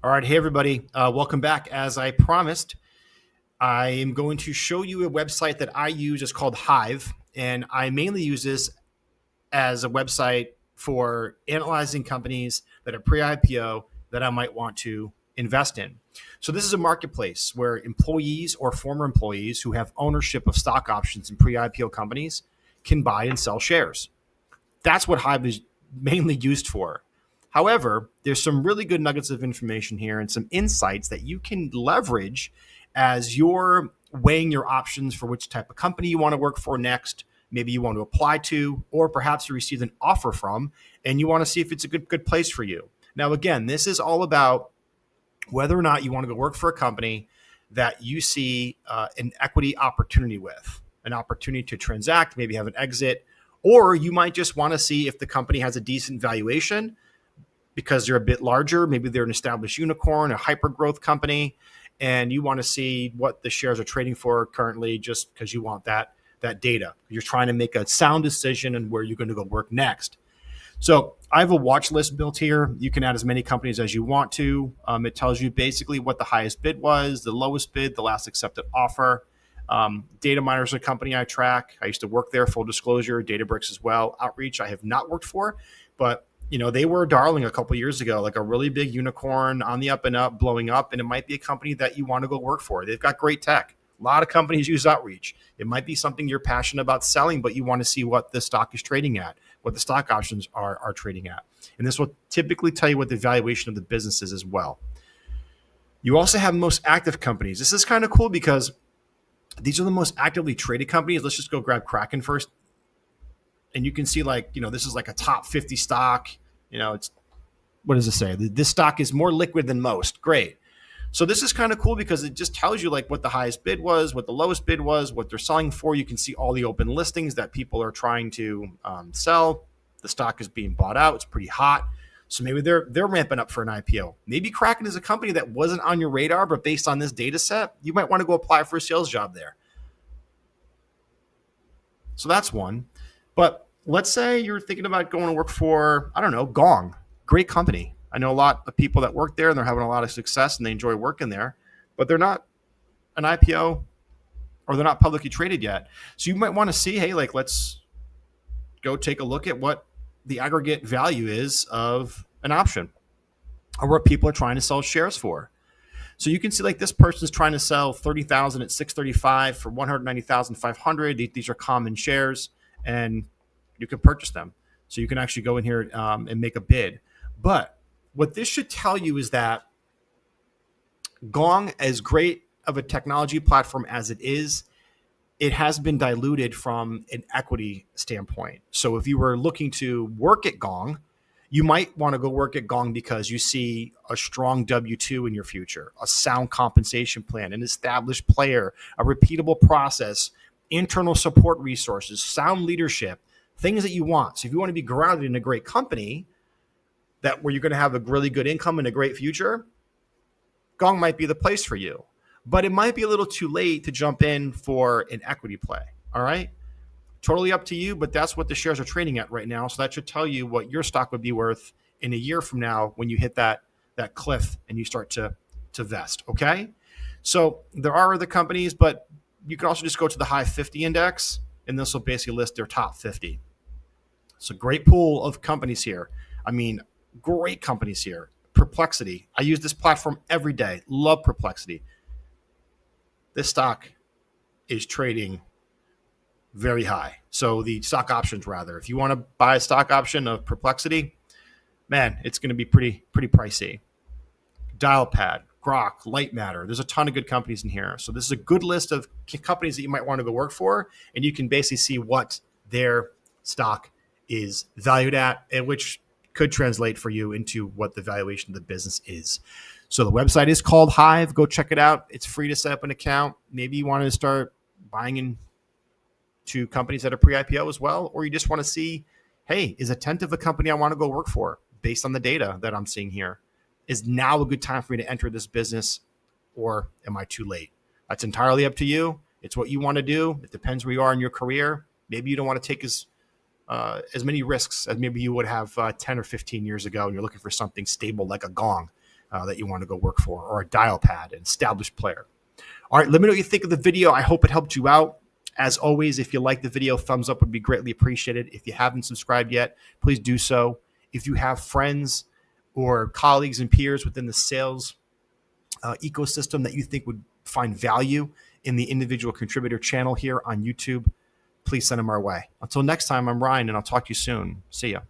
All right. Hey, everybody. Welcome back. As I promised, I am going to show you a website that I use. It's called Hiive. And I mainly use this as a website for analyzing companies that are pre-IPO that I might want to invest in. So this is a marketplace where employees or former employees who have ownership of stock options in pre-IPO companies can buy and sell shares. That's what Hiive is mainly used for. However, there's some really good nuggets of information here and some insights that you can leverage as you're weighing your options for which type of company you want to work for next. Maybe you want to apply to, or perhaps you received an offer from, and you want to see if it's a good place for you. Now, again, this is all about whether or not you want to go work for a company that you see an equity opportunity with, an opportunity to transact, maybe have an exit, or you might just want to see if the company has a decent valuation because they're a bit larger. Maybe they're an established unicorn, a hyper growth company, and you want to see what the shares are trading for currently just because you want that data. You're trying to make a sound decision on where you're going to go work next. So I have a watch list built here. You can add as many companies as you want to. It tells you basically what the highest bid was, the lowest bid, the last accepted offer. Data Miner is a company I track. I used to work there, full disclosure. Databricks as well. Outreach I have not worked for, but they were a darling a couple years ago, like a really big unicorn on the up and up, blowing up, and it might be a company that you want to go work for. They've got great tech. A lot of companies use Outreach. It might be something you're passionate about selling, but you want to see what the stock is trading at, what the stock options are trading at. And this will typically tell you what the valuation of the business is as well. You also have most active companies. This is kind of cool because these are the most actively traded companies. Let's just go grab Kraken first. And you can see this is like a top 50 stock. It's, what does it say? This stock is more liquid than most. Great. So this is kind of cool because it just tells you what the highest bid was, what the lowest bid was, what they're selling for. You can see all the open listings that people are trying to sell. The stock is being bought out. It's pretty hot. So maybe they're ramping up for an IPO. Maybe Kraken is a company that wasn't on your radar, but based on this data set, you might want to go apply for a sales job there. So that's one. But let's say you're thinking about going to work for, I don't know, Gong. Great company. I know a lot of people that work there and they're having a lot of success and they enjoy working there, but they're not an IPO or they're not publicly traded yet. So you might want to see, hey, let's go take a look at what the aggregate value is of an option or what people are trying to sell shares for. So you can see this person's trying to sell 30,000 at 635 for 190,500. These are common shares and you can purchase them. So you can actually go in here and make a bid. But what this should tell you is that Gong, as great of a technology platform as it is, it has been diluted from an equity standpoint. So if you were looking to work at Gong, you might want to go work at Gong because you see a strong W-2 in your future, a sound compensation plan, an established player, a repeatable process, internal support resources, sound leadership, things that you want. So if you want to be grounded in a great company where you're going to have a really good income and a great future, Gong might be the place for you. But it might be a little too late to jump in for an equity play. All right? Totally up to you, but that's what the shares are trading at right now. So that should tell you what your stock would be worth in a year from now when you hit that cliff and you start to vest. Okay? So there are other companies, but you can also just go to the Hiive 50 index, and this will basically list their top 50. It's a great pool of companies here. I mean, great companies here. Perplexity. I use this platform every day. Love Perplexity. This stock is trading very high. So the stock options, rather, if you want to buy a stock option of Perplexity, man, it's going to be pretty pricey. Dialpad, Grok, Light Matter. There's a ton of good companies in here. So this is a good list of companies that you might want to go work for, and you can basically see what their stock is valued at, and which could translate for you into what the valuation of the business is. So the website is called Hiive. Go check it out. It's free to set up an account. Maybe you want to start buying into companies that are pre-IPO as well, or you just want to see, hey, is Attentive a company I want to go work for based on the data that I'm seeing here? Is now a good time for me to enter this business, or am I too late? That's entirely up to you. It's what you want to do. It depends where you are in your career. Maybe you don't want to take as many risks as maybe you would have 10 or 15 years ago, and you're looking for something stable like a Gong. that you want to go work for, or a dial pad, an established player. All right, let me know what you think of the video. I hope it helped you out. As always, if you like the video, thumbs up would be greatly appreciated. If you haven't subscribed yet, please do so. If you have friends or colleagues and peers within the sales ecosystem that you think would find value in the individual contributor channel here on YouTube, please send them our way. Until next time, I'm Ryan, and I'll talk to you soon. See ya.